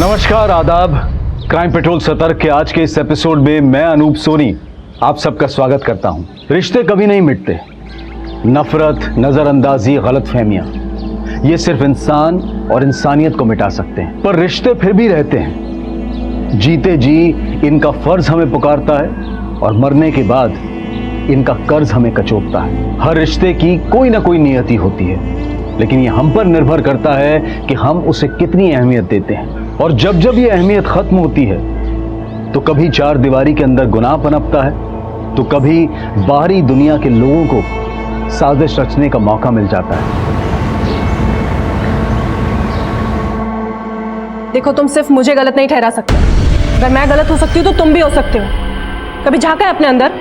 नमस्कार, आदाब। Crime petrol सतर्क के आज के इस एपिसोड में मैं अनूप सोनी आप सबका स्वागत करता हूं। रिश्ते कभी नहीं मिटते। नफरत, नजरअंदाजी, गलतफहमियां, ये सिर्फ इंसान और इंसानियत को मिटा सकते हैं, पर रिश्ते फिर भी रहते हैं। जीते जी इनका फर्ज हमें पुकारता है और मरने के बाद इनका कर्ज हमें कचोटता है। हर रिश्ते की कोई ना कोई नियति होती है, लेकिन ये हम पर निर्भर करता है कि हम उसे कितनी अहमियत देते हैं। और जब जब ये अहमियत खत्म होती है तो कभी चार दीवारी के अंदर गुनाह पनपता है, तो कभी बाहरी दुनिया के लोगों को साजिश रचने का मौका मिल जाता है। देखो, तुम सिर्फ मुझे गलत नहीं ठहरा सकते। अगर मैं गलत हो सकती हूँ तो तुम भी हो सकते हो। कभी झांका है अपने अंदर?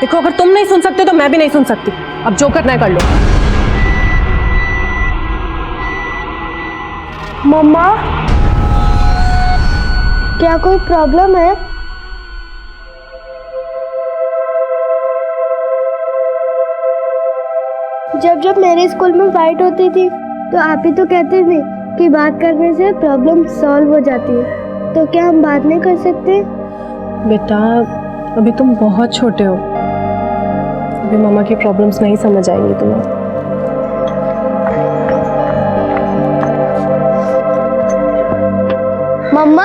देखो, अगर तुम नहीं सुन सकते तो मैं भी नहीं सुन सकती। अब जो करना है कर लो। मम्मा, क्या कोई प्रॉब्लम है? जब जब मेरे स्कूल में फाइट होती थी तो आप ही तो कहते थे कि बात करने से प्रॉब्लम सॉल्व हो जाती है, तो क्या हम बात नहीं कर सकते? बेटा, अभी तुम बहुत छोटे हो। अभी मामा की प्रॉब्लम्स नहीं समझ आएंगी तुम्हें। मम्मा,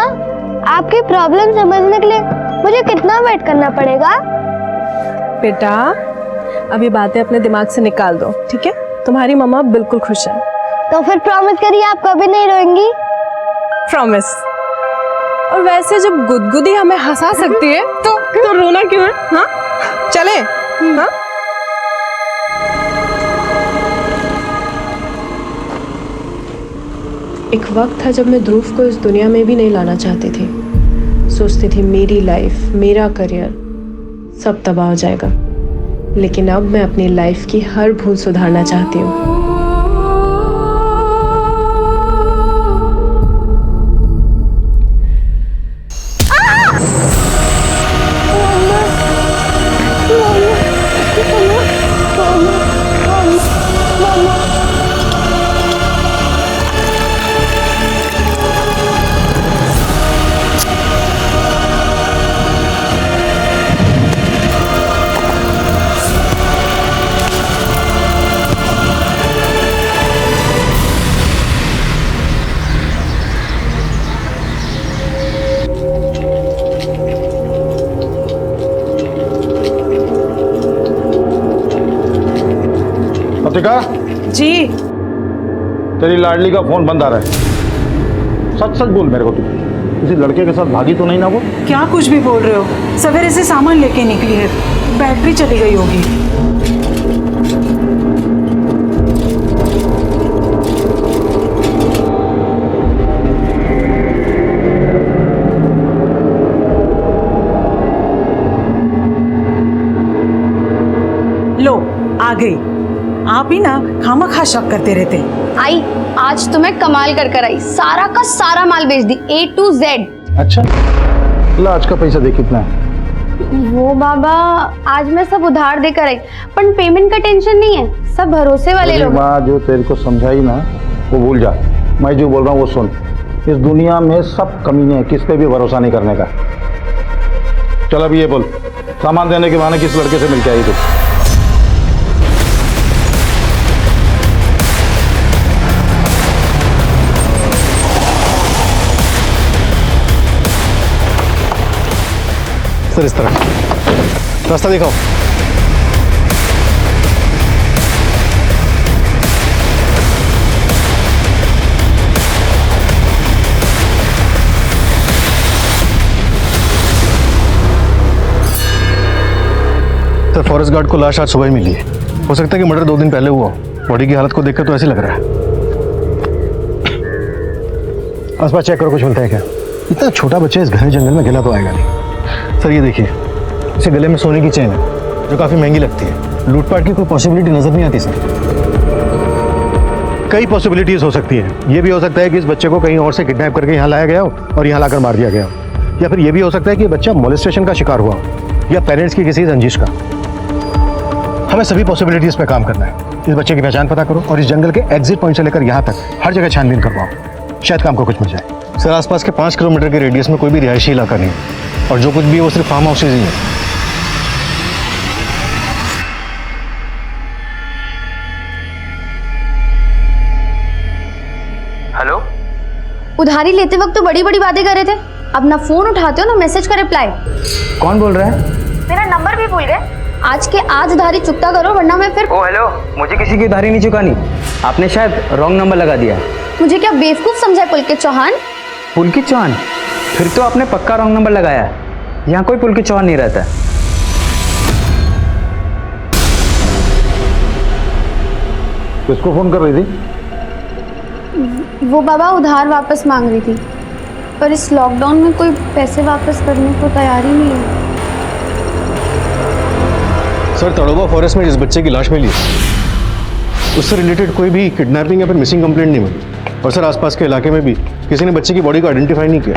आपकी प्रॉब्लम समझने के लिए मुझे कितना वेट करना पड़ेगा? बेटा, अभी बातें अपने दिमाग से निकाल दो, ठीक है? तुम्हारी मम्मा बिल्कुल खुश है। तो फिर प्रॉमिस करिए आप कभी नहीं रोएंगी। प्रॉमिस। और वैसे जब गुदगुदी हमें हंसा सकती है तो रोना क्यों है? हाँ, चले। हाँ, एक वक्त था जब मैं ध्रुव को इस दुनिया में भी नहीं लाना चाहती थी। सोचती थी मेरी लाइफ, मेरा करियर सब तबाह हो जाएगा। लेकिन अब मैं अपनी लाइफ की हर भूल सुधारना चाहती हूँ। जी, तेरी लाडली का फोन बंद आ रहा है। सच सच बोल मेरे को, तू किसी लड़के के साथ भागी तो नहीं ना? वो क्या कुछ भी बोल रहे हो? सवेरे से सामान लेके निकली है, बैटरी चली गई होगी। लो, आ गई। आप ही ना खामखा शक करते रहते। आई, आज तो मैं कमाल कर आई। सारा का सारा माल बेच दी, A to Z। अच्छा, ला आज का पैसा दे कितना है? वो बाबा, आज मैं सब उधार देकर आई, पर पेमेंट का टेंशन नहीं है। सब भरोसे वाले लोग। माँ जो तेरे को समझाई ना वो भूल जा। मैं जो बोल रहा हूँ वो सुन। इस दुनिया में सब कमीने हैं, किस पे भी भरोसा नहीं करने का। चल अब ये बोल, सामान देने के बहाने किस लड़के से मिलके आई तू? सर, इस तरफ रास्ता दिखाओ। सर, फॉरेस्ट गार्ड को लाश आज सुबह ही मिली है। हो सकता है कि मर्डर 2 दिन पहले हुआ। बॉडी की हालत को देखकर तो ऐसे लग रहा है। आसपास चेक करो, कुछ मिलता है क्या? इतना छोटा बच्चा इस घने जंगल में अकेला तो आएगा नहीं। सर ये देखिए, इसे गले में सोने की चेन है जो काफ़ी महंगी लगती है। लूटपाट की कोई पॉसिबिलिटी नज़र नहीं आती सर। कई पॉसिबिलिटीज हो सकती हैं। ये भी हो सकता है कि इस बच्चे को कहीं और से किडनैप करके यहाँ लाया गया हो और यहाँ लाकर मार दिया गया हो, या फिर ये भी हो सकता है कि बच्चा मोलेस्टेशन का शिकार हुआ हो या पेरेंट्स की किसी रंजिश का। हमें सभी पॉसिबिलिटीज पे काम करना है। इस बच्चे की पहचान पता करो और इस जंगल के एग्जिट पॉइंट से लेकर यहाँ तक हर जगह छानबीन करवाओ, शायद काम को कुछ मिल जाए। सर आसपास के 5 किलोमीटर के रेडियस में कोई भी रिहायशी इलाका नहीं है और जो कुछ भी है वो सिर्फ फार्म हाउसेज ही है। हेलो, उधारी लेते वक्त तो बड़ी बड़ी बातें कर रहे थे, अब ना फोन उठाते हो ना मैसेज का रिप्लाई। कौन बोल रहा है? मेरा नंबर भी भूल गए। आज के आज उधारी चुकता करो वरना मैं फिर। ओ हेलो, मुझे किसी की उधारी नहीं चुकानी। आपने शायद रॉन्ग नंबर लगा दिया है। मुझे क्या बेवकूफ समझा है पुलकित चौहान? पुलकित चौहान? फिर तो आपने पक्का रॉन्ग नंबर लगाया है। यहाँ कोई पुलकित चौहान नहीं रहता है। किसको फ़ोन कर रही थी? वो बाबा उधार वापस मांग रही थी, पर इस लॉकडाउन में कोई पैसे वापस करने को तैयार ही नहीं है। सर तड़ोबा फॉरेस्ट में जिस बच्चे की लाश मिली उससे रिलेटेड कोई भी किडनैपिंग या फिर मिसिंग कंप्लेंट नहीं मिली। और सर आसपास के इलाके में भी किसी ने बच्चे की बॉडी को आइडेंटिफाई नहीं किया।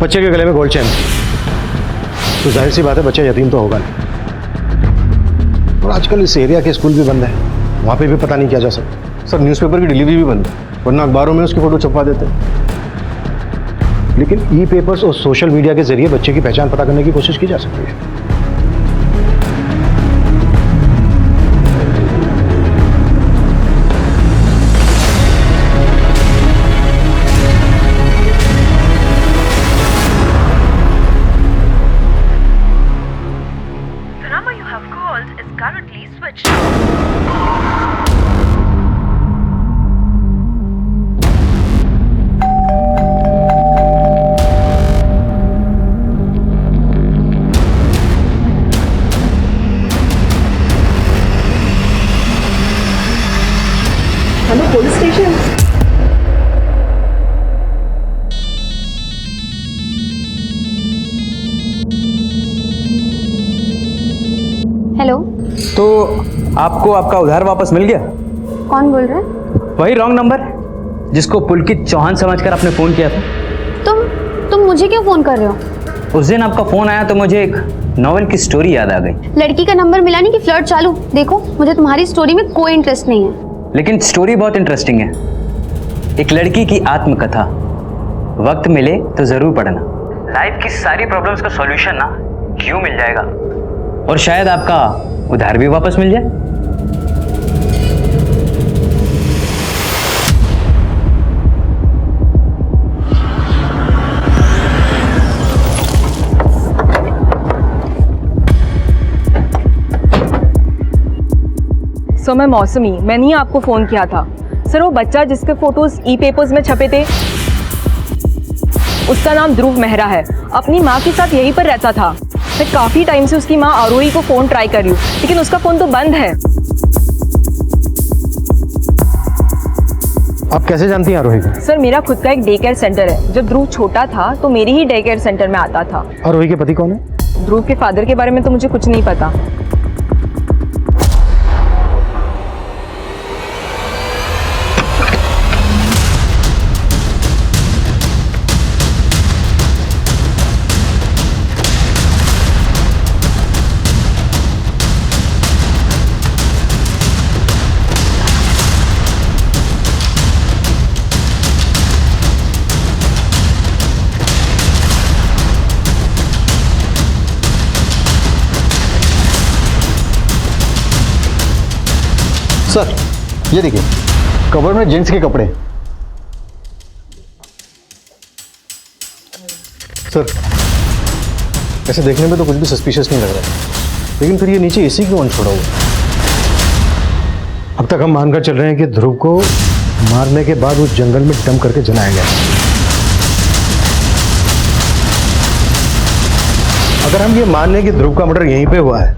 बच्चे के गले में गोल्ड चेन, तो जाहिर सी बात है बच्चा यतीम तो होगा नहीं। और आजकल इस एरिया के स्कूल भी बंद है, वहाँ पे भी पता नहीं क्या जा सकता। सर न्यूज़पेपर की डिलीवरी भी बंद है, वरना अखबारों में उसकी फ़ोटो छपवा देते हैं। लेकिन ई पेपर्स और सोशल मीडिया के जरिए बच्चे की पहचान पता करने की कोशिश की जा सकती है। Hello, police station. हेलो, तो आपको आपका उधार वापस मिल गया? कौन बोल रहा है? वही रॉन्ग नंबर जिसको पुलकित चौहान समझकर आपने फ़ोन किया था। तुम मुझे क्यों फोन कर रहे हो? उस दिन आपका फ़ोन आया तो मुझे एक नॉवेल की स्टोरी याद आ गई। लड़की का नंबर मिला नहीं कि फ्लर्ट चालू। देखो, मुझे तुम्हारी स्टोरी में कोई इंटरेस्ट नहीं है। लेकिन स्टोरी बहुत इंटरेस्टिंग है। एक लड़की की आत्मकथा। वक्त मिले तो जरूर पढ़ना। लाइफ की सारी प्रॉब्लम्स का सॉल्यूशन ना यूं मिल जाएगा, और शायद आपका उधार भी वापस मिल जाए। सर मैं मौसमी, मैंने ही आपको फ़ोन किया था। सर वो बच्चा जिसके फ़ोटोज़ ई पेपर्स में छपे थे, उसका नाम ध्रुव मेहरा है। अपनी माँ के साथ यहीं पर रहता था। मैं काफ़ी टाइम से उसकी माँ आरोही को फ़ोन ट्राई कर रही हूँ, लेकिन उसका फ़ोन तो बंद है। आप कैसे जानती हैं आरोही को? सर मेरा खुद का एक डे केयर सेंटर है। जब ध्रुव छोटा था तो मेरे ही डे केयर सेंटर में आता था। आरोही के पति कौन है? ध्रुव के फादर के बारे में तो मुझे कुछ नहीं पता। सर ये देखिए, कवर में जेंट्स के कपड़े। सर ऐसे देखने में तो कुछ भी सस्पिशियस नहीं लग रहा है, लेकिन फिर ये नीचे एसी क्यों ऑन छोड़ा हुआ? अब तक हम मानकर चल रहे हैं कि ध्रुव को मारने के बाद उस जंगल में डंप करके जलाया गया। अगर हम ये मान लें कि ध्रुव का मर्डर यहीं पे हुआ है,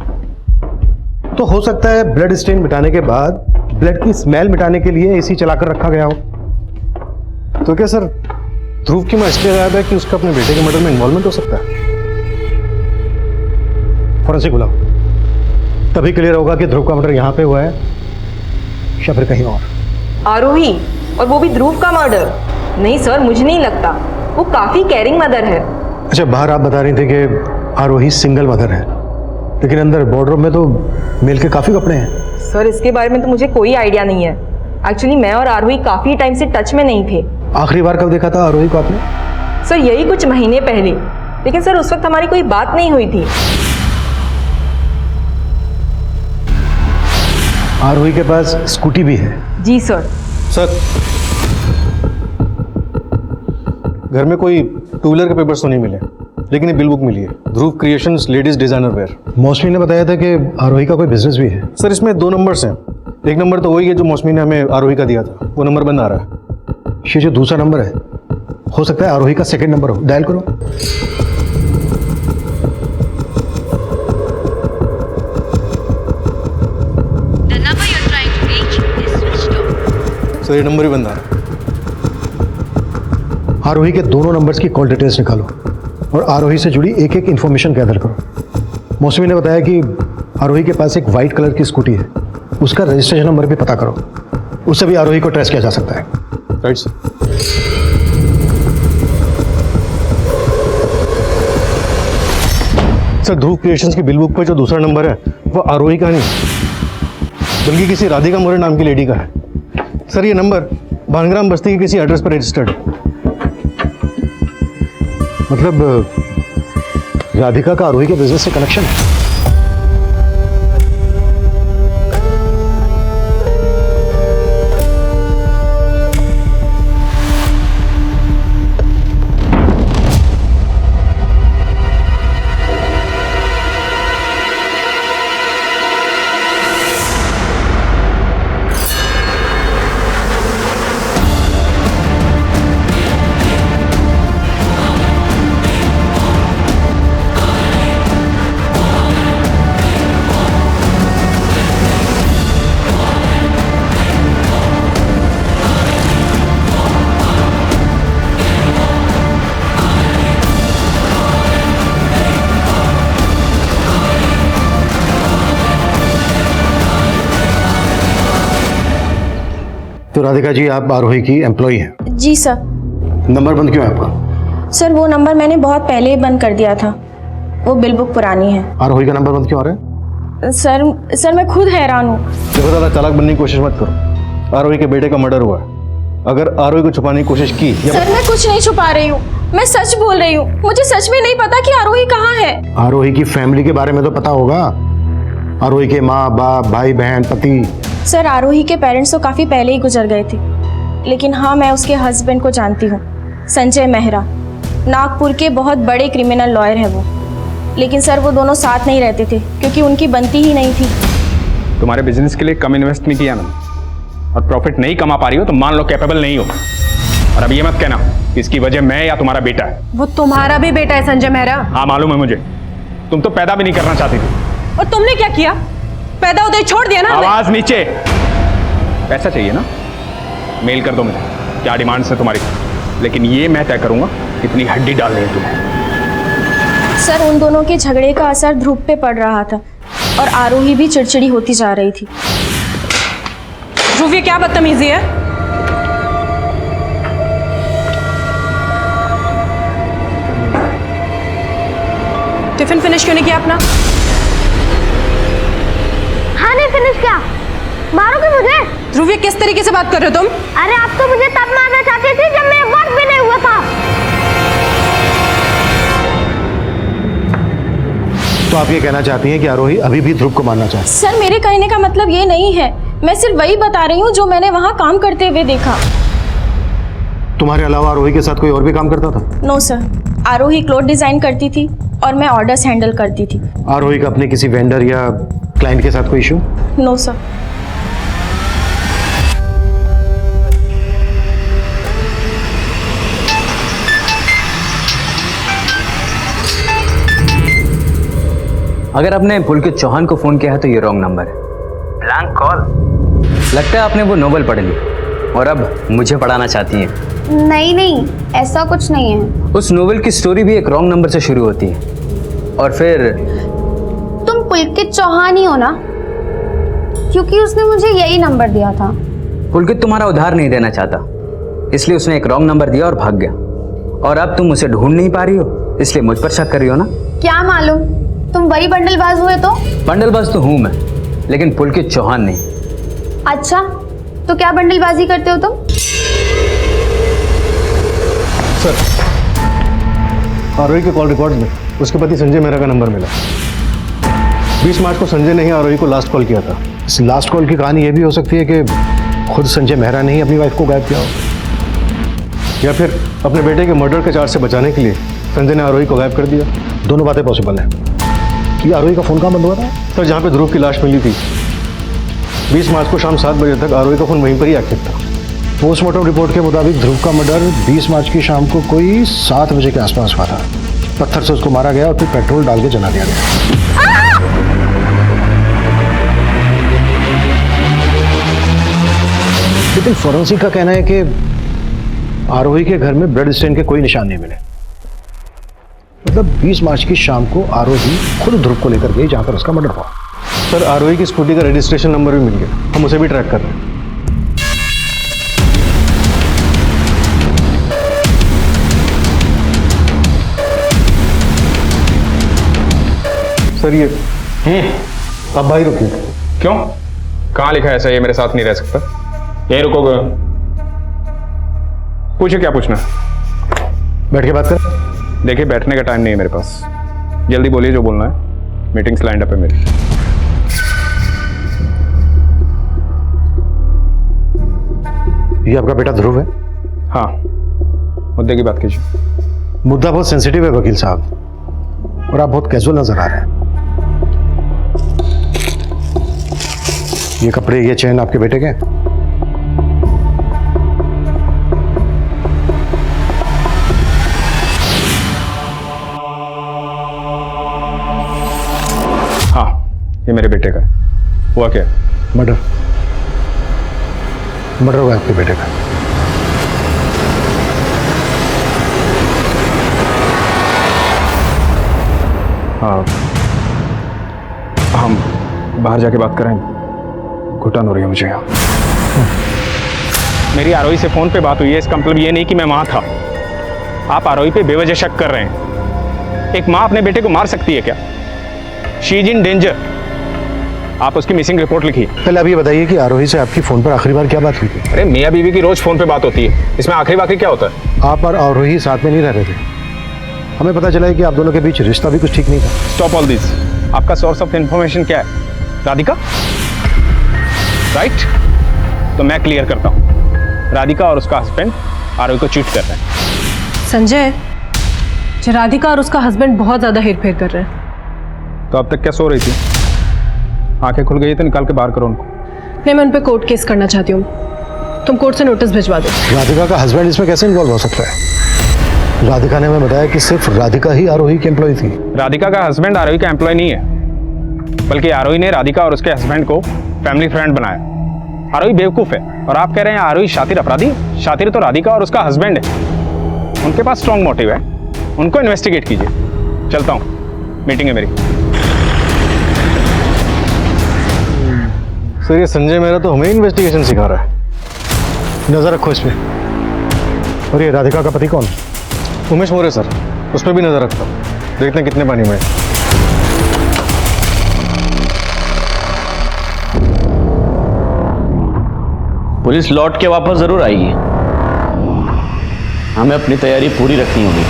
तो हो सकता है ब्लड स्टेन मिटाने के बाद ब्लड की स्मेल मिटाने के लिए एसी चलाकर रखा गया हो। तो क्या सर ध्रुव की माँ इसलिए गायब है कि उसका अपने बेटे के मर्डर में इन्वॉल्वमेंट हो सकता है। फॉरेंसिक बुलाओ, तभी क्लियर होगा कि ध्रुव का मर्डर यहाँ पे हुआ है या फिर कहीं और। आरोही, और वो भी ध्रुव का मर्डर? नहीं सर, मुझे नहीं लगता। वो काफी केयरिंग मदर है। अच्छा, बाहर आप बता रही थी कि आरोही सिंगल मदर है, लेकिन अंदर बोर्डरूम में तो मेल के काफी कपड़े हैं। सर इसके बारे में तो मुझे कोई आइडिया नहीं है। एक्चुअली मैं और आरोही काफी टाइम से टच में नहीं थे। आखिरी बार कब देखा था आरोही को आपने? सर यही कुछ महीने पहले, लेकिन सर उस वक्त हमारी कोई बात नहीं हुई थी। आरोही के पास स्कूटी भी है? जी सर। सर, घर में कोई टू व्हीलर के पेपर्स तो नहीं मिले, लेकिन ये बिल बुक मिली है, ध्रुव क्रिएशंस लेडीज डिजाइनर वेयर। मौसमी ने बताया था कि आरोही का कोई बिजनेस भी है। सर इसमें 2 नंबर्स हैं। एक नंबर तो वही है जो मौसमी ने हमें आरोही का दिया था, वो नंबर बंद आ रहा है। ये जो दूसरा नंबर है, हो सकता है आरोही का सेकंड नंबर हो। डायल करो। सर ये नंबर ही बंद आ रहा है। आरोही के दोनों नंबर्स की कॉल डिटेल्स निकालो और आरोही से जुड़ी एक एक इन्फॉर्मेशन गैदर करो। मौसमी ने बताया कि आरोही के पास एक वाइट कलर की स्कूटी है, उसका रजिस्ट्रेशन नंबर भी पता करो, उससे भी आरोही को ट्रेस किया जा सकता है। Right sir. सर ध्रुव क्रिएशंस की बिल बुक पे जो दूसरा नंबर है वो आरोही का नहीं, बल्कि किसी राधिका मोरे नाम की लेडी का है। सर ये नंबर भानग्राम बस्ती के किसी एड्रेस पर रजिस्टर्ड है। मतलब राधिका का आरोही के बिजनेस से कनेक्शन है। तो राधिका जी, आप आरोही की एम्प्लॉय हैं? जी सर। नंबर बंद क्यों है आपका? सर वो नंबर मैंने बहुत पहले ही बंद कर दिया था, वो बिल बुक पुरानी है। आरोही का नंबर बंद क्यों आ रहा है? सर मैं खुद हैरान हूँ। देखो ज़्यादा चालाक बनने की कोशिश मत करो। आरोही के बेटे का मर्डर हुआ है। अगर आरोही को छुपाने की कोशिश की सर मैं कुछ नहीं छुपा रही हूँ, मैं सच बोल रही हूँ। मुझे सच में नहीं पता कि आरोही कहाँ है। आरोही की फैमिली के बारे में तो पता होगा, आरोही के माँ बाप भाई बहन पति। सर आरोही के पेरेंट्स तो काफ़ी पहले ही गुजर गए थे, लेकिन हाँ मैं उसके हस्बैंड को जानती हूँ, संजय मेहरा। नागपुर के बहुत बड़े क्रिमिनल लॉयर है वो। लेकिन सर वो दोनों साथ नहीं रहते थे क्योंकि उनकी बनती ही नहीं थी। तुम्हारे बिजनेस के लिए कम इन्वेस्ट नहीं किया मैंने और प्रॉफिट नहीं कमा पा रही हो तो मान लो कैपेबल नहीं हो। और अब ये मत कहना कि इसकी वजह मैं या तुम्हारा बेटा है। वो तुम्हारा भी बेटा है संजय मेहरा। हाँ मालूम है मुझे, तुम तो पैदा भी नहीं करना चाहती थी। और तुमने क्या किया? पैदा होते ही छोड़ दिया ना। आवाज नीचे। पैसा चाहिए ना, मेल कर दो मुझे, क्या डिमांड्स है तुम्हारी, लेकिन ये मैं तय करूंगा कितनी हड्डी डाल रही है तुम्हें। सर उन दोनों के झगड़े का असर ध्रुव पे पड़ रहा था और आरोही भी चिड़चिड़ी होती जा रही थी। ध्रुव ये क्या बदतमीजी है? टिफिन फिनिश क्यों नहीं किया अपना? हाँ नहीं फिनिश किया। मारोगे मुझे? ध्रुव ये किस तरीके से बात कर रहे हो तुम? अरे आप तो मुझे तब मारना चाहती थी जब मैं एक बार भी नहीं हुआ था। तो आप ये कहना चाहती हैं कि आरोही अभी भी ध्रुव को मारना चाहती है? सर मेरे कहने का मतलब ये नहीं है, मैं सिर्फ वही बता रही हूँ जो मैंने वहाँ काम करते हुए देखा। तुम्हारे अलावा आरोही के साथ कोई और भी काम करता था? नो सर, आरोही क्लोथ डिजाइन करती थी और मैं ऑर्डर्स हैंडल करती थी। आरोही का अपने किसी वेंडर या क्लाइंट के साथ कोई इशू? No sir. अगर आपने पुलकित चौहान को फोन किया है तो ये रॉन्ग नंबर है। Blank call. लगता है आपने वो नोवेल पढ़ ली। और अब मुझे पढ़ाना चाहती हैं। नहीं नहीं, ऐसा कुछ नहीं है। उस नोवेल की स्टोरी भी एक रॉन्ग नंबर से शुरू होती है और फिर तुम पुलकित चौहान ही हो ना? क्योंकि उसने मुझे यही नंबर दिया था। पुलकित तुम्हारा उधार नहीं देना चाहता, इसलिए उसने एक रॉन्ग नंबर दिया और भाग गया। और अब तुम उसे ढूंढ नहीं पा रही हो, इसलिए मुझ पर शक कर रही हो ना? क्या मालूम, तुम वही बंडलबाज हुए तो? बंडलबाज तो हूं मैं, लेकिन पुलकित चौहान नहीं। अच्छा, तो क्या बंडलबाजी करते हो तुम? सर, आरोही के कॉल रिकॉर्ड में उसके पति संजय मेहरा का नंबर मिला। 20 मार्च को संजय ने ही आरोही को लास्ट कॉल किया था। इस लास्ट कॉल की कहानी ये भी हो सकती है कि खुद संजय मेहरा ने ही अपनी वाइफ को गायब किया हो, या फिर अपने बेटे के मर्डर के चार्ज से बचाने के लिए संजय ने आरोही को गायब कर दिया। दोनों बातें पॉसिबल हैं। कि आरोही का फोन कहाँ बंद हुआ था? सर, जहाँ पे ध्रुव की लाश मिली थी 20 मार्च को शाम 7 बजे तक आरोही का फोन वहीं पर ही एक्टिव था। पोस्टमार्टम रिपोर्ट के मुताबिक ध्रुव का मर्डर 20 मार्च की शाम को कोई 7 बजे के आसपास हुआ था। पत्थर से उसको मारा गया और फिर पेट्रोल डाल के जला दिया गया। लेकिन फोरेंसिक का कहना है कि आरोही के घर में ब्लड स्टेन के कोई निशान नहीं मिले। मतलब 20 मार्च की शाम को आरोही खुद ध्रुव को लेकर गई जहां पर उसका मर्डर हुआ। सर, आरोही की स्कूटी का रजिस्ट्रेशन नंबर भी मिल गया, हम उसे भी ट्रैक कर रहे हैं। सर, ये आप भाई रुकिए। क्यों? कहाँ लिखा है ऐसा ये मेरे साथ नहीं रह सकता? यहीं रुकोगे? पूछो क्या पूछना। बैठ के बात कर। देखिए, बैठने का टाइम नहीं है मेरे पास, जल्दी बोलिए जो बोलना है, मीटिंग्स लाइंड अप है मेरी। ये आपका बेटा ध्रुव है? हाँ, मुद्दे की बात कीजिए। मुद्दा बहुत सेंसिटिव है वकील साहब, और आप बहुत कैजुअल नजर आ रहे हैं। ये कपड़े, ये चेन आपके बेटे के? हाँ, ये मेरे बेटे का है। हुआ क्या? मर्डर हुआ आपके बेटे का। हाँ, हम बाहर जाके बात करेंगे, घुटन हो रही है मुझे यहाँ। मेरी आरोही से फोन पे बात हुई है, इसका मतलब ये नहीं कि मैं वहां था। आप आरोही पे बेवजह शक कर रहे हैं। एक माँ अपने बेटे को मार सकती है क्या? She is in danger. आप उसकी मिसिंग रिपोर्ट लिखिए। पहले आप ये बताइए कि आरोही से आपकी फोन पर आखिरी बार क्या बात हुई थी? अरे, मियाँ बीवी की रोज फोन पे बात होती है, इसमें आखिरी बाखिरी क्या होता है? आप और आरोही साथ में नहीं रह रहे थे। हमें पता चला है कि आप दोनों के बीच रिश्ता भी कुछ ठीक नहीं था। Stop all this. आपका सोर्स ऑफ इंफॉर्मेशन क्या है? राधिका? राइट? तो मैं क्लियर करता हूँ, राधिका और उसका हस्बैंड आरोही को चीट कर रहे हैं। संजय, राधिका और उसका हस्बैंड बहुत ज्यादा हेरफेर कर रहे हैं। तो अब तक क्या सो रही थी? आंखें खुल गई तो निकाल के बाहर करो उनको। नहीं, मैं उन पर कोर्ट केस करना चाहती हूँ। तुम कोर्ट से नोटिस भिजवा दो। राधिका का हस्बैंड इसमें कैसे इन्वॉल्व हो सकता है? राधिका ने हमें बताया कि सिर्फ राधिका ही आरोही की एम्प्लॉय थी। राधिका का हस्बैंड आरोही का एम्प्लॉय नहीं है, बल्कि आरोही ने राधिका और उसके हस्बैंड को फैमिली फ्रेंड बनाया। आरोही बेवकूफ है और आप कह रहे हैं आरोही शातिर अपराधी? शातिर तो राधिका और उसका हस्बैंड है। उनके पास स्ट्रॉन्ग मोटिव है, उनको इन्वेस्टिगेट कीजिए। चलता हूँ, मीटिंग है मेरी। सर, ये संजय मेहरा तो हमें इन्वेस्टिगेशन सिखा रहा है। नजर रखो इस पे। और ये राधिका का पति कौन है? उमेश मोरे सर, उस पर भी नजर रखता हूँ, देखते हैं कितने पानी में है। पुलिस लौट के वापस जरूर आएगी, हमें अपनी तैयारी पूरी रखनी होगी।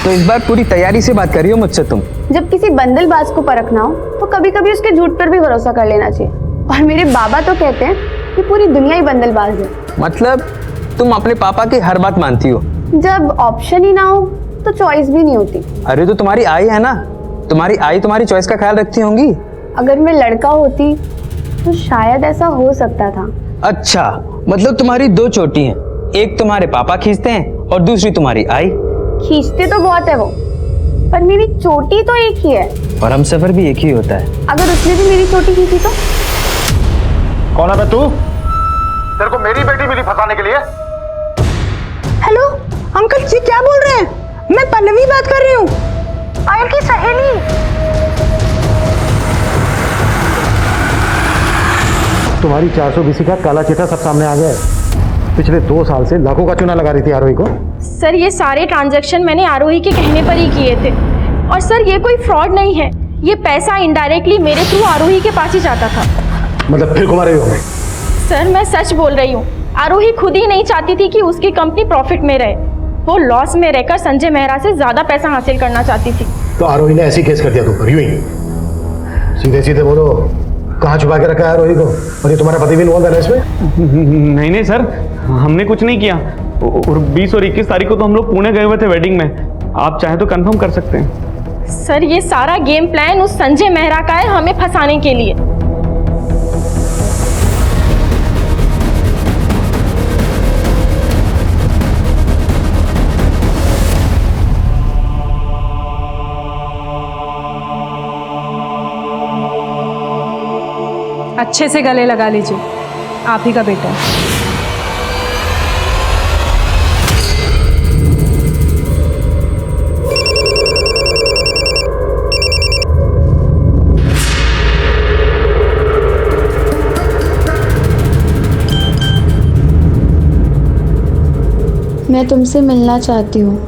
तो इस बार पूरी तैयारी से बात कर रही हो मुझसे तुम? जब किसी बंदलबाज को परखना हो तो कभी कभी उसके झूठ पर भी भरोसा कर लेना चाहिए। और मेरे बाबा तो कहते हैं कि पूरी दुनिया ही बंदलबाज है। मतलब तुम अपने पापा की हर बात मानती हो? जब ऑप्शन ही ना हो तो चॉइस भी नहीं होती। अरे तो तुम्हारी आई है ना, तुम्हारी आई तुम्हारी चॉइस का ख्याल रखती होंगी। अगर मैं लड़का होती तो शायद ऐसा हो सकता था। अच्छा, मतलब तुम्हारी दो चोटी हैं, एक तुम्हारे पापा खींचते हैं और दूसरी तुम्हारी आई। खींचते तो बहुत है वो, पर मेरी चोटी तो एक ही है। और हम सफर भी एक ही होता है। अगर उसने भी मेरी चोटी खींची तो? कौन है बे तू? तेरे को मेरी बेटी मिली फंसाने के लिए? हेलो अंकल जी, क्या बोल रहे हैं? मैं पल्लवी बात कर रही हूँ, पायल की सहेली। तुम्हारी 420 का काला चिट्ठा सब सामने आ गया है। पिछले 2 साल से लाखों का चूना लगा रही थी आरोही को। सर ये सारे ट्रांजैक्शन मैंने आरोही के कहने पर ही किए थे, और सर ये कोई फ्रॉड नहीं है, ये पैसा इनडायरेक्टली मेरे थ्रू आरोही के पास ही जाता था। मतलब फिर घुमा रही हो? सर मैं सच बोल रही हूँ, आरोही खुद ही नहीं चाहती थी कि उसकी कंपनी प्रॉफिट में रहे, वो लॉस में रहकर संजय मेहरा से ज्यादा पैसा हासिल करना चाहती थी। तो आरोही ने ऐसी केस कर दिया तुम पर, यूं ही? सीधे सीधे बोलो, कहाँ छुपा के रखा है आरोही को? और ये तुम्हारा पति भी इन्वॉल्व है इसमें? नहीं सर, हमने कुछ नहीं किया। और 20 और 21 तारीख को तो हम लोग पुणे गए हुए थे वेडिंग में। आप चाहे तो कंफर्म कर सकते हैं। सर ये सारा गेम प्लान उस संजय मेहरा का है, हमें फंसाने के लिए। अच्छे से गले लगा लीजिए, आप ही का बेटा है। मैं तुमसे मिलना चाहती हूँ।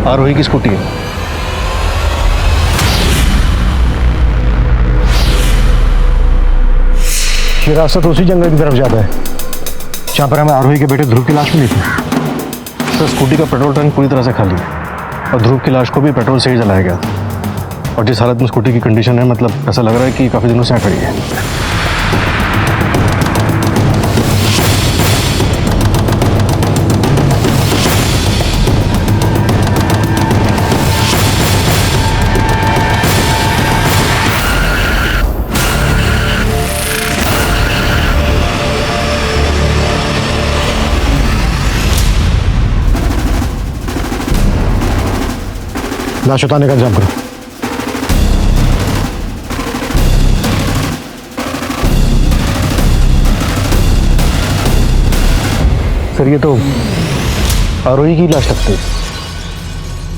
आरोही की स्कूटी है। ये रास्ता तो उसी जंगल की तरफ जाता है जहाँ पर हमें आरोही के बेटे ध्रुव की लाश मिली थी। सर स्कूटी का पेट्रोल टैंक पूरी तरह से खाली है और ध्रुव की लाश को भी पेट्रोल से ही जलाया गया था। और जिस हालत में स्कूटी की कंडीशन है, मतलब ऐसा लग रहा है कि काफ़ी दिनों से खड़ी है। लाश उतारने का इंतजाम करो। सर ये तो आरोही की लाश लगती है।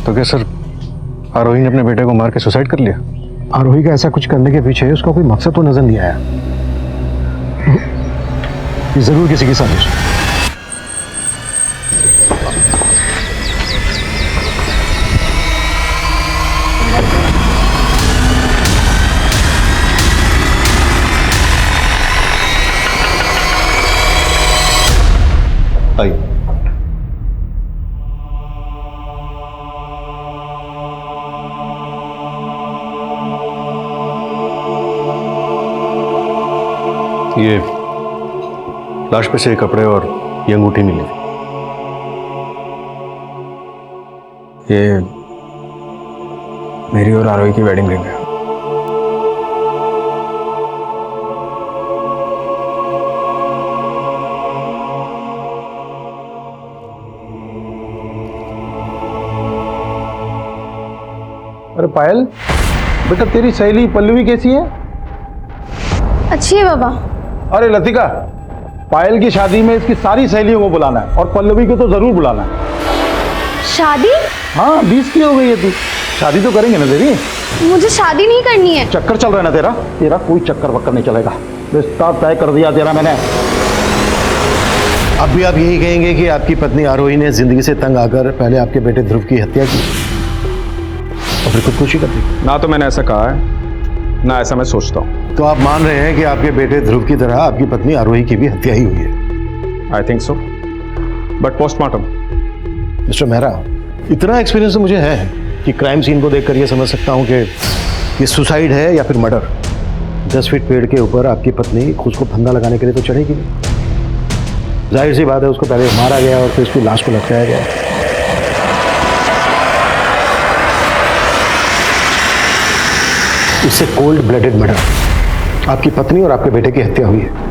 तो क्या सर आरोही ने अपने बेटे को मार के सुसाइड कर लिया? आरोही का ऐसा कुछ करने के पीछे उसका कोई मकसद तो नजर नहीं आया। ये जरूर किसी की साजिश। आइए। ये लाश पे से कपड़े और ये अंगूठी मिली। ये मेरी और आरोही की वेडिंग रिंग है। अरे पायल, बेटा तेरी सहेली पल्लवी कैसी है? अच्छी है बाबा। अरे लतिका, पायल की शादी में इसकी सारी सहेलियों को बुलाना है और पल्लवी को तो जरूर बुलाना है। शादी? हाँ 20 की हो गई है तू, शादी तो करेंगे ना तेरी। मुझे शादी नहीं करनी है। चक्कर चल रहा है ना तेरा? तेरा कोई चक्कर वक्कर नहीं चलेगा, रिश्ता तय कर दिया तेरा मैंने। अब भी आप यही कहेंगे कि आपकी पत्नी आरोही ने जिंदगी से तंग आकर पहले आपके बेटे ध्रुव की हत्या की और फिर खुदकुशी कर दी? ना तो मैंने ऐसा कहा है, ना ऐसा मैं सोचता हूँ। तो आप मान रहे हैं कि आपके बेटे ध्रुव की तरह आपकी पत्नी आरोही की भी हत्या ही हुई है? I think so, but postmortem mister Mehra, इतना एक्सपीरियंस तो मुझे है कि क्राइम सीन को देखकर ये समझ सकता हूँ कि ये सुसाइड है या फिर मर्डर। 10 फीट पेड़ के ऊपर आपकी पत्नी खुद को फंदा लगाने के लिए तो चढ़ेगी नहीं। जाहिर सी बात है, उसको पहले मारा गया और फिर उसकी लाश को लटकाया गया। इससे कोल्ड ब्लडेड मर्डर, आपकी पत्नी और आपके बेटे की हत्या हुई है।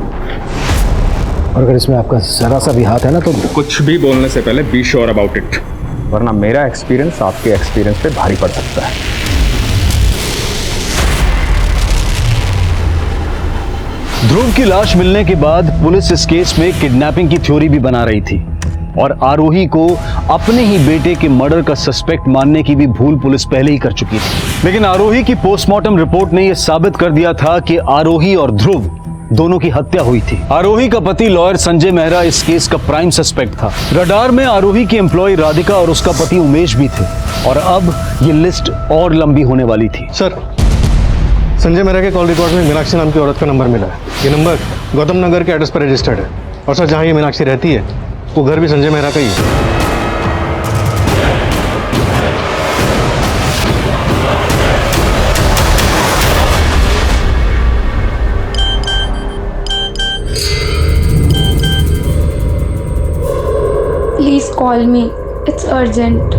और अगर इसमें आपका जरा सा भी हाथ है ना तो कुछ भी बोलने से पहले बी श्योर अबाउट इट, वरना मेरा एक्सपीरियंस आपके एक्सपीरियंस पे भारी पड़ सकता है। ध्रुव की लाश मिलने के बाद पुलिस इस केस में किडनैपिंग की थ्योरी भी बना रही थी और आरोही को अपने ही बेटे के मर्डर का सस्पेक्ट मानने की भी भूल पुलिस पहले ही कर चुकी थी। लेकिन आरोही की पोस्टमार्टम रिपोर्ट ने यह साबित कर दिया था कि आरोही और ध्रुव दोनों की हत्या हुई थी। आरोही का पति लॉयर संजय मेहरा इस केस का प्राइम सस्पेक्ट था। रडार में आरोही की एम्प्लॉय राधिका और उसका पति उमेश भी थे और अब ये लिस्ट और लंबी होने वाली थी। सर, संजय मेहरा के कॉल रिकॉर्ड में मीनाक्षी नाम की औरत का नंबर मिला है। ये नंबर गौतम नगर के एड्रेस पर रजिस्टर्ड है और सर जहाँ ये मीनाक्षी रहती है वो घर भी संजय मेहरा का ही है। Please call me. It's urgent.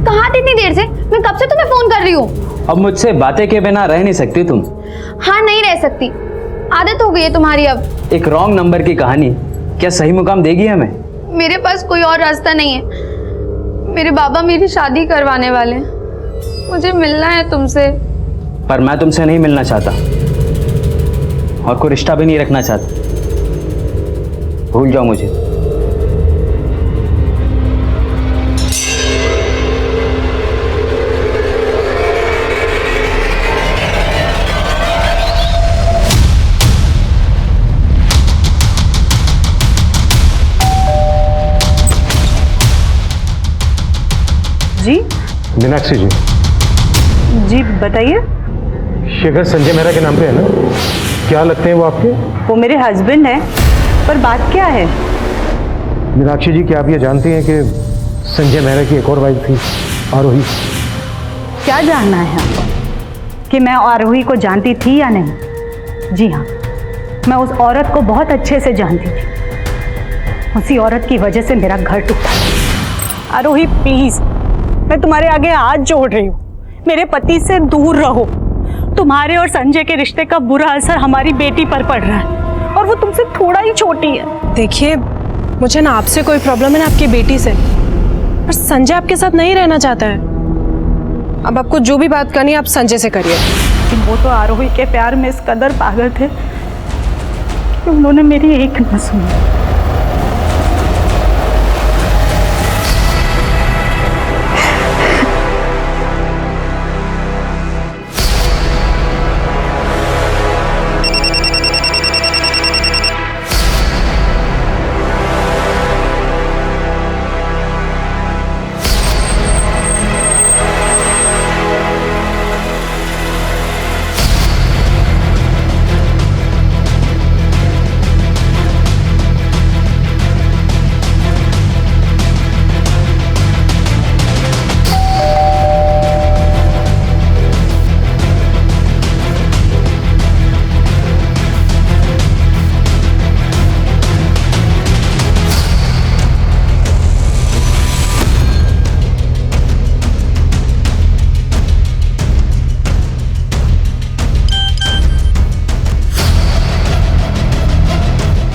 कहाँ थे इतनी देर से? मैं कब से तुम्हें फोन कर रही हूँ। अब मुझसे बातें के बिना रह नहीं सकती तुम। हाँ, नहीं रह सकती, आदत हो गई है तुम्हारी अब। एक रॉन्ग नंबर की कहानी क्या सही मुकाम देगी हमें? मेरे पास कोई और रास्ता नहीं है। मेरे बाबा मेरी शादी करवाने वाले हैं, मुझे मिलना है तुमसे। पर मैं तुमसे नहीं मिलना चाहता और कोई रिश्ता भी नहीं रखना चाहता। भूल जाओ मुझे। जी मीनाक्षी जी, जी बताइए। शेखर संजय मेहरा के नाम पे है ना? क्या लगते हैं वो आपके? वो मेरे हस्बैंड हैं, पर बात क्या है? मीनाक्षी जी, क्या आप ये जानती हैं कि संजय मेहरा की एक और वाइफ थी, आरोही? क्या जानना है आपको कि मैं आरोही को जानती थी या नहीं? जी हाँ, मैं उस औरत को बहुत अच्छे से जानती थी। उसी औरत की वजह से मेरा घर टूटा। आरोही प्लीज, मैं तुम्हारे आगे हाथ जोड़ रही हूँ, मेरे पति से दूर रहो। तुम्हारे और संजय के रिश्ते का बुरा असर हमारी बेटी पर पड़ रहा है और वो तुमसे थोड़ा ही छोटी है। देखिए, मुझे ना आपसे कोई प्रॉब्लम है ना आपकी बेटी से, पर संजय आपके साथ नहीं रहना चाहता है। अब आपको जो भी बात करनी है आप संजय से करिए। लेकिन वो तो आरोही के प्यार में इस कदर पागल थे कि उन्होंने मेरी एक न सुनी।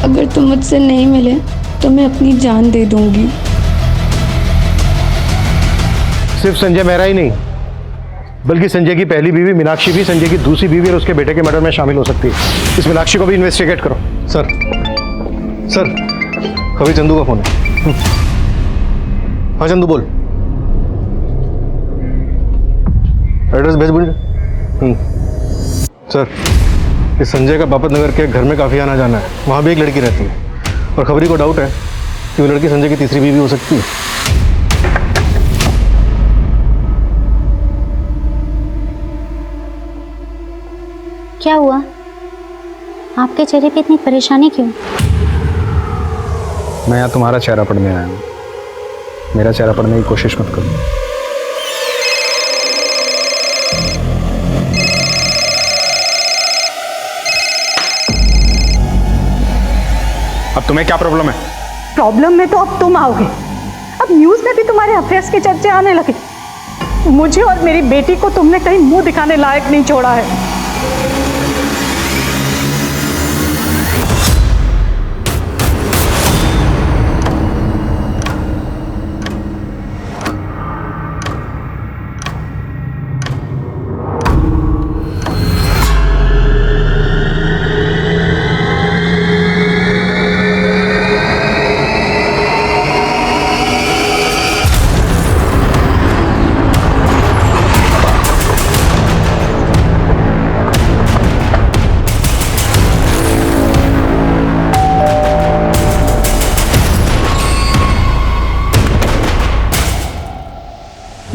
अगर तुम मुझसे नहीं मिले तो मैं अपनी जान दे दूंगी। सिर्फ संजय मेहरा ही नहीं, बल्कि संजय की पहली बीवी मीनाक्षी भी संजय की दूसरी बीवी और उसके बेटे के मर्डर में शामिल हो सकती है। इस मीनाक्षी को भी इन्वेस्टिगेट करो। सर कभी चंदू का फोन है। हाँ चंदू बोल। एड्रेस भेज बोल। सर, इस संजय का बापत नगर के घर में काफ़ी आना जाना है, वहाँ भी एक लड़की रहती है और खबरी को डाउट है कि वो लड़की संजय की तीसरी बीवी हो सकती है। क्या हुआ? आपके चेहरे पे इतनी परेशानी क्यों? मैं यहाँ तुम्हारा चेहरा पढ़ने आया हूँ, मेरा चेहरा पढ़ने की कोशिश मत करो। अब तुम्हें क्या प्रॉब्लम है? प्रॉब्लम में तो अब तुम आओगे। अब न्यूज़ में भी तुम्हारे अफेयर्स की चर्चा आने लगी। मुझे और मेरी बेटी को तुमने कहीं मुंह दिखाने लायक नहीं छोड़ा है।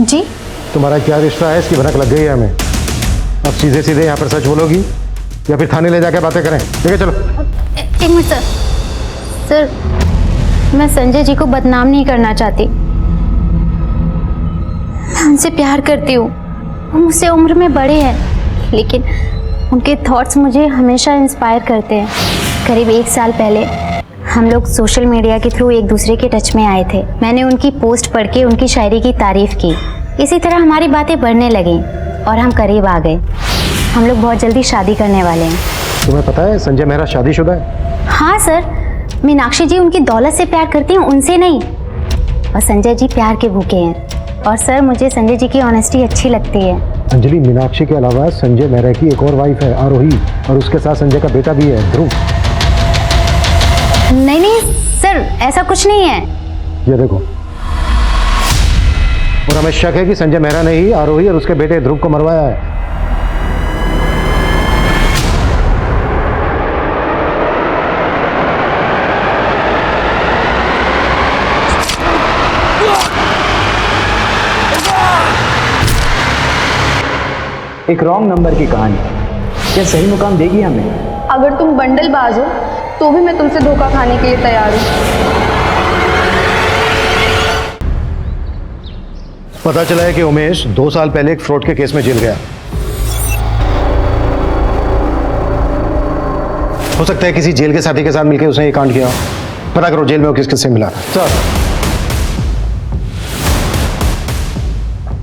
जी तुम्हारा क्या रिश्ता है, इसकी भनक लग गई है हमें। अब सीधे सीधे यहाँ पर सच बोलोगी या फिर थाने ले जाके बातें करें? ठीक है चलो। एक मिनट सर। सर मैं संजय जी को बदनाम नहीं करना चाहती। मैं उनसे प्यार करती हूँ, वो मुझसे उम्र में बड़े हैं, लेकिन उनके थॉट्स मुझे हमेशा इंस्पायर करते हैं। करीब 1 साल पहले हम लोग सोशल मीडिया के थ्रू एक दूसरे के टच में आए थे। मैंने उनकी पोस्ट पढ़ के उनकी शायरी की तारीफ की। इसी तरह हमारी बातें बढ़ने लगीं और हम करीब आ गए। हम लोग बहुत जल्दी शादी करने वाले हैं। तुम्हें पता है संजय मेहरा शादीशुदा है? हाँ सर, मीनाक्षी जी उनकी दौलत से प्यार करती हैं, उनसे नहीं। और संजय जी प्यार के भूखे हैं। और सर मुझे संजय जी की ऑनेस्टी अच्छी लगती है। अंजलि, मीनाक्षी के अलावा संजय मेहरा की एक और वाइफ है आरोही, और उसके साथ संजय का बेटा भी है ध्रुव। नहीं सर, ऐसा कुछ नहीं है। ये देखो, और हमें शक है कि संजय मेहरा ने ही आरोही और उसके बेटे ध्रुव को मरवाया है। एक रॉन्ग नंबर की कहानी क्या सही मुकाम देगी हमें? अगर तुम बंडलबाज हो तो भी मैं तुमसे धोखा खाने के लिए तैयार हूँ। पता चला है कि उमेश 2 साल पहले एक फ्रॉड के केस में जेल गया। हो सकता है किसी जेल के साथी के साथ मिलकर उसने ये कांड किया। पता करो जेल में वो किस किस से मिला था।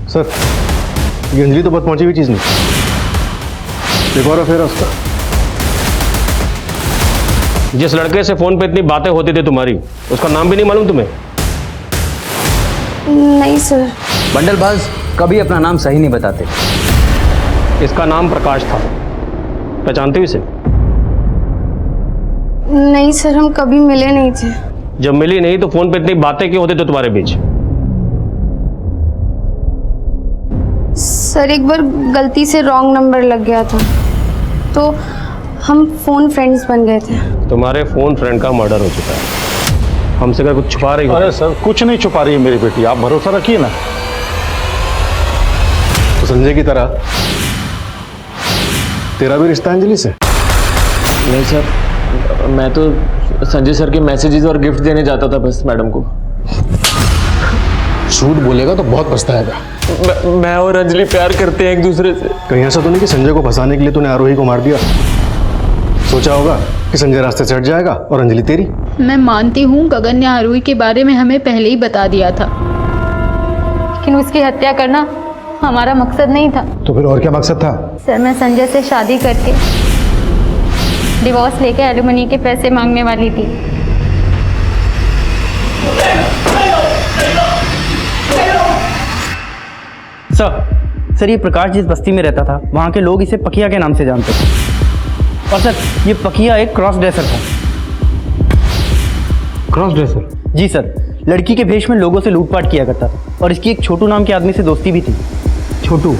सर ये अंजलि तो बहुत पहुंची हुई चीज नहीं। एक और अफेयर उसका। जिस लड़के से फोन पे इतनी बातें होती थी तुम्हारी, उसका नाम भी नहीं मालूम तुम्हें? नहीं सर। बंडलबाज कभी अपना नाम सही नहीं बताते। इसका नाम प्रकाश था, पहचानते हो इसे? नहीं सर, हम कभी मिले नहीं थे। जब मिली नहीं तो फोन पे इतनी बातें क्यों होती थी तुम्हारे बीच? सर एक बार गलती से रॉन्ग नंबर लग गया था, तो हम फोन फ्रेंड्स बन गए थे। तुम्हारे फोन फ्रेंड का मर्डर हो चुका है। हमसे क्या कुछ छुपा रही हो? अरे सर कुछ नहीं छुपा रही है मेरी बेटी, आप भरोसा रखिए ना। तो संजय की तरह तेरा भी रिश्ता अंजलि से? नहीं सर, मैं तो संजय सर के मैसेजेस और गिफ्ट देने जाता था बस मैडम को। झूठ बोलेगा तो बहुत पछताएगा। मैं और अंजलि प्यार करते हैं एक दूसरे से। कहीं ऐसा तो नहीं कि संजय को फंसाने के लिए तूने आरोही को मार दिया? सोचा होगा कि संजय रास्ते से हट जाएगा और अंजलि तेरी। मैं मानती हूँ गगन ने आरोही के बारे में हमें पहले ही बता दिया था, लेकिन उसकी हत्या करना हमारा मकसद नहीं था। तो फिर और क्या मकसद था? सर मैं संजय से शादी करके डिवोर्स लेके एलिमनी के पैसे मांगने वाली थी। सर ये प्रकाश जिस बस्ती में रहता था वहाँ के लोग इसे पकिया के नाम से जानते थे। और सर ये पकिया एक क्रॉस ड्रेसर था। Cross dresser? जी सर, लड़की के भेष में लोगों से लूटपाट किया करता था और इसकी एक छोटू नाम के आदमी से दोस्ती भी थी। छोटू,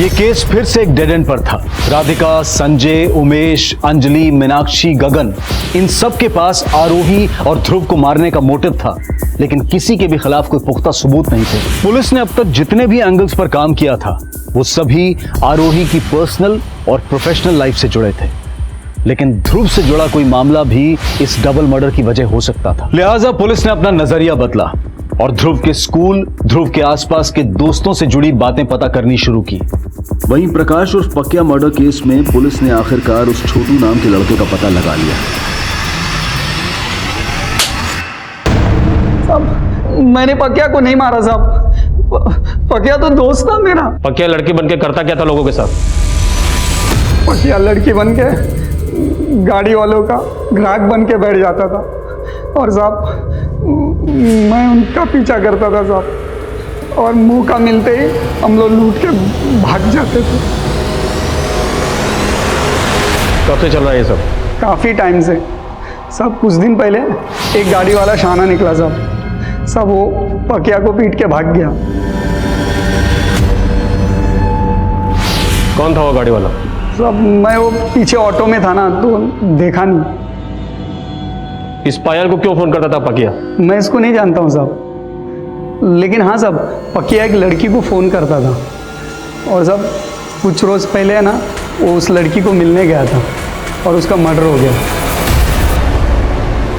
ये केस फिर से एक डेड एंड पर था। राधिका, संजय, उमेश, अंजलि, मीनाक्षी, गगन, इन सब के पास आरोही और ध्रुव को मारने का मोटिव था, लेकिन किसी के भी खिलाफ कोई पुख्ता सबूत नहीं थे। पुलिस ने अब तक जितने भी एंगल्स पर काम किया था वो सभी आरोही की पर्सनल और प्रोफेशनल लाइफ से जुड़े थे। लेकिन ध्रुव से जुड़ा कोई मामला भी इस डबल मर्डर की वजह हो सकता था। लिहाजा पुलिस ने अपना नजरिया बदला और ध्रुव के स्कूल, ध्रुव के आसपास के दोस्तों से जुड़ी बातें पता करनी शुरू की। वहीं प्रकाश उर्फ पकिया मर्डर केस में पुलिस ने आखिरकार उस छोटू नाम के लड़के का पता लगा लिया। साहब, मैंने पकिया को नहीं मारा साहब। पकिया तो दोस्त था मेरा। पकिया लड़की बनके करता क्या था लोगों के साथ? पकिया लड़की बनके गाड़ी वालों का ग्राहक बन के बैठ जाता था और साहब मैं उनका पीछा करता था साहब, और मौका मिलते ही हम लोग लूट के भाग जाते थे। कब से चल रहा है ये सब? काफ़ी टाइम से सब। कुछ दिन पहले एक गाड़ी वाला शाना निकला साहब, सब वो पकिया को पीट के भाग गया। कौन था वो गाड़ी वाला? सब मैं वो पीछे ऑटो में था ना, तो देखा नहीं। इस पायल को क्यों फोन करता था पकिया? मैं इसको नहीं जानता हूँ साहब, लेकिन हाँ साहब, पकिया एक लड़की को फ़ोन करता था और सब कुछ रोज़ पहले है ना वो उस लड़की को मिलने गया था और उसका मर्डर हो गया।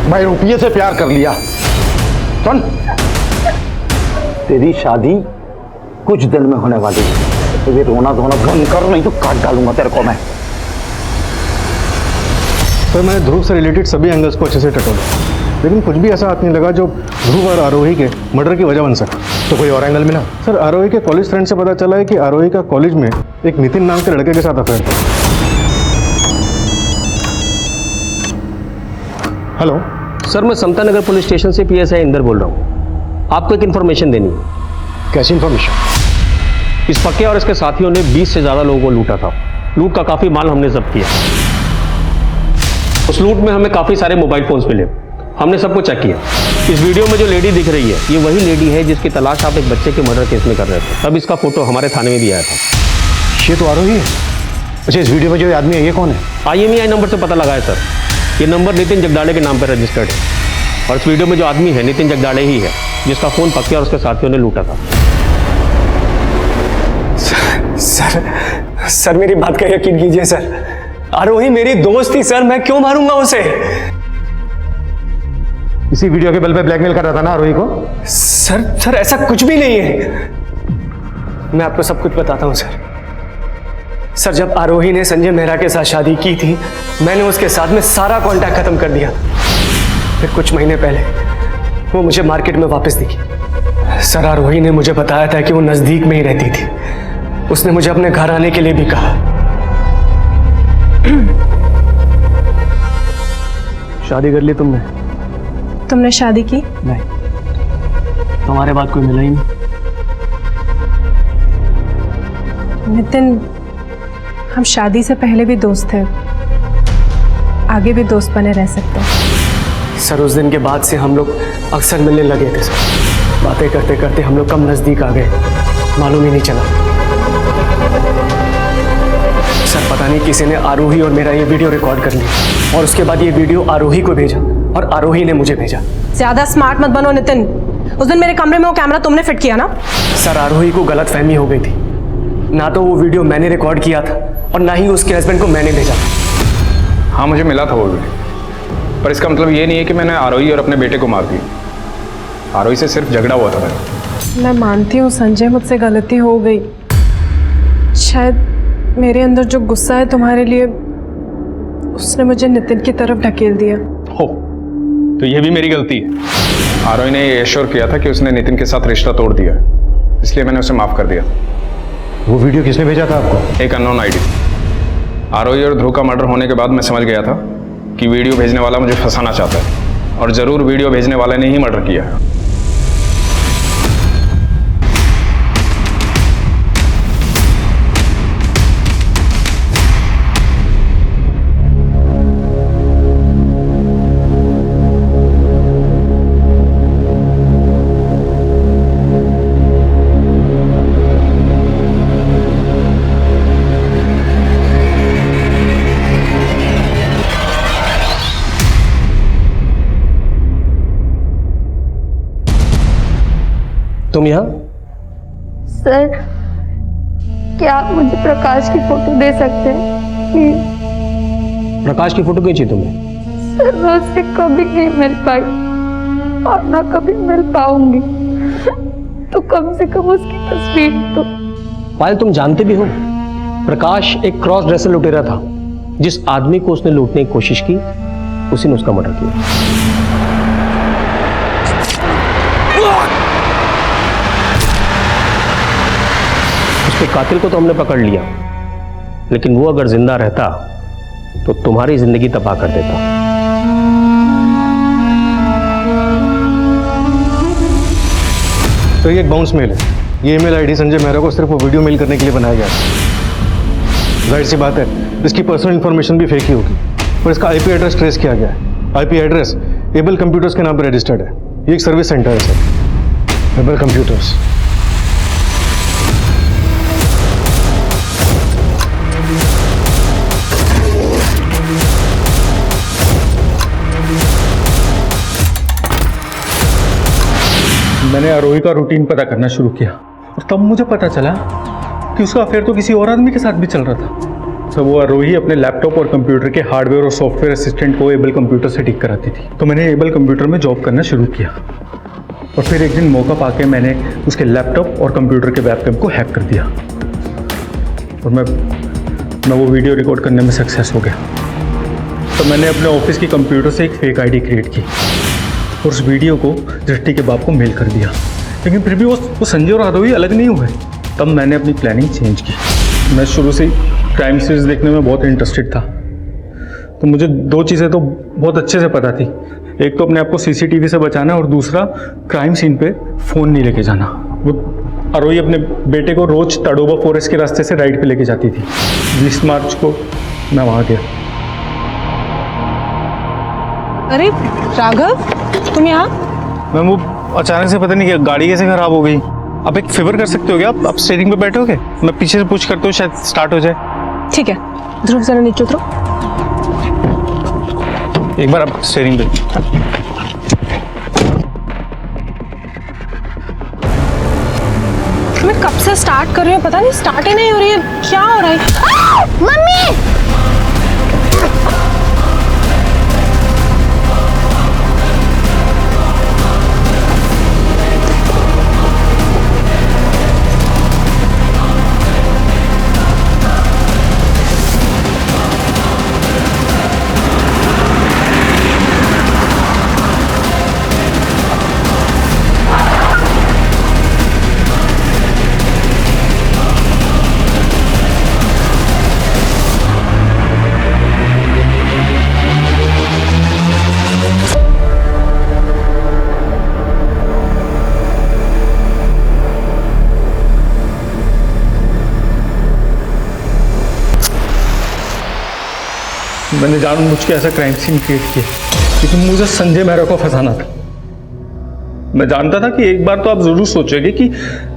भाई रुपये से प्यार कर लिया। सुन, तेरी शादी कुछ दिन में होने वाली है, तो ये रोना धोना बंद कर, नहीं तो काट डालूंगा तेरे को मैं। सर मैंने ध्रुव से रिलेटेड सभी एंगल्स को अच्छे से टटोला, लेकिन कुछ भी ऐसा हाथ नहीं लगा जो ध्रुव और आरोही के मर्डर की वजह बन सका। तो कोई और एंगल मिला? सर आरोही के कॉलेज फ्रेंड से पता चला है कि आरोही का कॉलेज में एक नितिन नाम के लड़के के साथ अफेयर था। हेलो सर, मैं समता नगर पुलिस स्टेशन से PSI इंदर बोल रहा हूँ। आपको एक इन्फॉर्मेशन देनी है। कैसी इन्फॉर्मेशन? इस पक्के और इसके साथियों ने 20 से ज़्यादा लोगों को लूटा था। लूट का काफ़ी माल हमने जब्त किया। उस लूट में हमें काफ़ी सारे मोबाइल फोन्स मिले। हमने सबको चेक किया। इस वीडियो में जो लेडी दिख रही है, ये वही लेडी है जिसकी तलाश आप एक बच्चे के मर्डर केस में कर रहे थे। तब इसका फोटो हमारे थाने में भी आया था। ये तो आरोही है। अच्छा, इस वीडियो में जो आदमी है ये कौन है? IMEI नंबर से पता लगा है सर। ये नंबर नितिन जगदाड़े के नाम पर रजिस्टर्ड है और इस वीडियो में जो आदमी है नितिन जगदाड़े ही है जिसका फोन पक्के और उसके साथियों ने लूटा था। सर मेरी बात का यकीन कीजिए सर, आरोही मेरी दोस्त थी सर, मैं क्यों मारूंगा उसे? इसी वीडियो के बल पे ब्लैकमेल कर रहा था ना आरोही को? सर ऐसा कुछ भी नहीं है। मैं आपको सब कुछ बताता हूं सर। जब आरोही ने संजय मेहरा के साथ शादी की थी, मैंने उसके साथ में सारा कांटेक्ट खत्म कर दिया। फिर कुछ महीने पहले वो मुझे मार्केट में वापस दिखी। सर आरोही ने मुझे बताया था कि वो नजदीक में ही रहती थी। उसने मुझे अपने घर आने के लिए भी कहा। शादी कर ली तुमने? तुमने शादी की? नहीं, तुम्हारे बाद कोई मिला ही नहीं। नितिन, हम शादी से पहले भी दोस्त थे, आगे भी दोस्त बने रह सकते हैं। सर उस दिन के बाद से हम लोग अक्सर मिलने लगे थे सर। बातें करते करते हम लोग कम नज़दीक आ गए, मालूम ही नहीं चला। सर पता नहीं किसी ने आरोही और मेरा ये वीडियो रिकॉर्ड कर लिया और उसके बाद ये वीडियो आरोही को भेजा और आरोही ने मुझे भेजा। ज्यादा स्मार्ट मत बनो नितिन। उस दिन मेरे कमरे में वो कैमरा तुमने फिट किया ना? सर आरोही को गलत फहमी हो गई थी। ना तो वो वीडियो मैंने रिकॉर्ड किया था और ना ही उसके हस्बैंड को मैंने भेजा था। हाँ मुझे मिला था वो वीडियो, पर इसका मतलब ये नहीं है कि मैंने आरोही और अपने बेटे को मार दिया। आरोही से सिर्फ झगड़ा हुआ था मेरा। मैं मानती हूँ संजय, मुझसे गलती हो गई। शायद मेरे अंदर जो गुस्सा है तुम्हारे लिए, उसने मुझे नितिन की तरफ ढकेल दिया। हो, तो ये भी मेरी गलती है। आरोही ने ये एश्योर किया था कि उसने नितिन के साथ रिश्ता तोड़ दिया, इसलिए मैंने उसे माफ कर दिया। वो वीडियो किसने भेजा था आपको? एक अननोन आईडी। आरोही और ध्रुव का मर्डर होने के बाद मैं समझ गया था कि वीडियो भेजने वाला मुझे फंसाना चाहता है, और जरूर वीडियो भेजने वाले ने ही मर्डर किया है। तुम यहाँ? सर क्या आप मुझे प्रकाश की फोटो दे सकते हैं प्लीज? प्रकाश की फोटो खींची तुमने? सर मैं उससे कभी नहीं मिल पाई और ना कभी मिल पाऊंगी, तो कम से कम उसकी तस्वीर तो। पायल तुम जानते भी हो प्रकाश एक क्रॉस ड्रेसर लुटेरा था। जिस आदमी को उसने लूटने की कोशिश की उसी ने उसका मर्डर किया। उसके कातिल को तो हमने पकड़ लिया, लेकिन वो अगर जिंदा रहता तो तुम्हारी जिंदगी तबाह कर देता। तो ये एक बाउंस मेल है। ये ईमेल आईडी संजय मेहरा को सिर्फ वो वीडियो मेल करने के लिए बनाया गया है। जाहिर सी बात है इसकी पर्सनल इंफॉर्मेशन भी फेक ही होगी, और इसका आईपी एड्रेस ट्रेस किया गया है। आईपी एड्रेस एबल कंप्यूटर्स के नाम पर रजिस्टर्ड है। ये एक सर्विस सेंटर है सर, एबल कंप्यूटर्स। मैंने आरोही का रूटीन पता करना शुरू किया और तब मुझे पता चला कि उसका अफेयर तो किसी और आदमी के साथ भी चल रहा था। सब वो आरोही अपने लैपटॉप और कंप्यूटर के हार्डवेयर और सॉफ्टवेयर असिस्टेंट को एबल कंप्यूटर से ठीक कराती थी। तो मैंने एबल कंप्यूटर में जॉब करना शुरू किया और फिर एक दिन मौका पाके मैंने उसके लैपटॉप और कंप्यूटर के वेबकैम को हैक कर दिया और मैं वो वीडियो रिकॉर्ड करने में सक्सेस हो गया। तो मैंने अपने ऑफिस की कंप्यूटर से एक फेक आईडी क्रिएट की और उस वीडियो को दृष्टि के बाप को मेल कर दिया, लेकिन फिर भी वो संजय और आरोही अलग नहीं हुए। तब मैंने अपनी प्लानिंग चेंज की। मैं शुरू से ही क्राइम सीरीज देखने में बहुत इंटरेस्टेड था, तो मुझे दो चीज़ें तो बहुत अच्छे से पता थी। एक तो अपने आप को सीसीटीवी से बचाना और दूसरा क्राइम सीन पे फ़ोन नहीं लेके जाना। वो आरोही अपने बेटे को रोज तड़ोबा फॉरेस्ट के रास्ते से राइड पे लेके जाती थी। 20 मार्च को मैं वहाँ गया। अरे राघव, तुम यहाँ? मैम वो अचानक से पता नहीं क्या गाड़ी कैसे खराब हो गई। आप एक फेवर कर सकते हो क्या? आप स्टीयरिंग पे बैठोगे, मैं पीछे से पुश करता हूँ, शायद स्टार्ट हो जाए। ठीक है, ध्रुव जरा नीचे उतरो। एक बार आप स्टीयरिंग पे। मैं कब से स्टार्ट कर रही हूँ, पता नहीं स्टार्ट ही नहीं हो रही है। क्या हो रहा है? मम्मी! मैंने जानबूझ के ऐसा क्राइम सीन क्रिएट किया क्योंकि मुझे संजय मेहरा को फंसाना था। मैं जानता था कि एक बार तो आप जरूर सोचोगे कि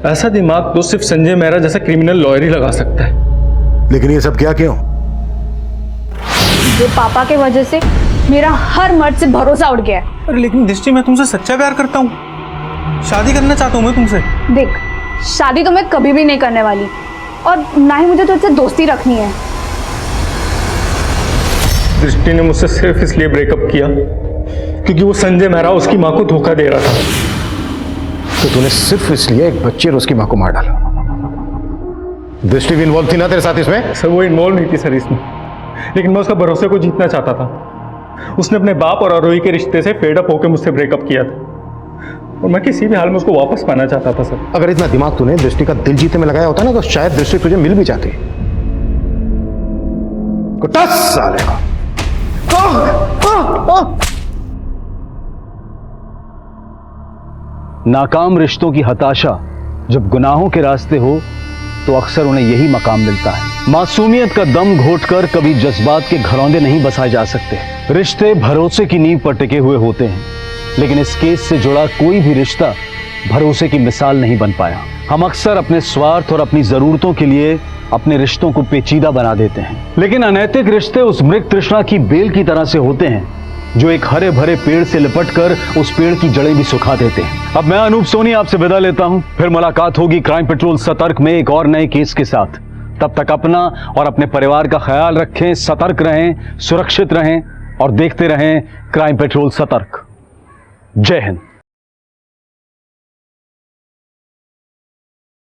ऐसा दिमाग तो सिर्फ संजय मेहरा जैसा क्रिमिनल लॉयर ही लगा सकता है। लेकिन ये सब क्या क्यों? ये पापा के वजह से मेरा हर मर्द से भरोसा उठ गया है। अरे लेकिन दृष्टि, मैं तुमसे सच्चा प्यार करता हूँ, शादी करना चाहता हूँ मैं तुमसे। देख, शादी तो मैं कभी भी नहीं करने वाली और ना ही मुझे तुझसे दोस्ती रखनी है। दृष्टि ने मुझसे सिर्फ इसलिए ब्रेकअप किया क्योंकि वो संजय मेहरा उसकी माँ को धोखा दे रहा था। तो तूने सिर्फ इसलिए एक बच्चे और उसकी मां को मार डाला? दृष्टि भी इन्वॉल्व थी ना तेरे साथ इसमें? सर वो इन्वॉल्व नहीं थी सर इसमें, लेकिन मैं उसका भरोसे को जीतना चाहता था। उसने अपने बाप और आरोही के रिश्ते से फेड अप होकर मुझसे ब्रेकअप किया था और मैं किसी भी हाल में उसको वापस पाना चाहता था सर। अगर इतना दिमाग तूने दृष्टि का दिल जीतने में लगाया होता ना तो शायद दृष्टि तुझे मिल भी जाती। कुटास साले का। नाकाम रिश्तों की हताशा जब गुनाहों के रास्ते हो तो अक्सर उन्हें यही मकाम मिलता है। मासूमियत का दम घोटकर कभी जज्बात के घरौंदे नहीं बसाए जा सकते। रिश्ते भरोसे की नींव पर टिके हुए होते हैं, लेकिन इस केस से जुड़ा कोई भी रिश्ता भरोसे की मिसाल नहीं बन पाया। हम अक्सर अपने स्वार्थ और अपनी जरूरतों के लिए अपने रिश्तों को पेचीदा बना देते हैं, लेकिन अनैतिक रिश्ते उस मृग तृष्णा की बेल की तरह से होते हैं जो एक हरे भरे पेड़ से लिपटकर उस पेड़ की जड़ें भी सुखा देते हैं। अब मैं अनूप सोनी आपसे विदा लेता हूं, फिर मुलाकात होगी क्राइम पेट्रोल सतर्क में एक और नए केस के साथ। तब तक अपना और अपने परिवार का ख्याल रखें, सतर्क रहें, सुरक्षित रहें और देखते रहें क्राइम पेट्रोल सतर्क। जय हिंद।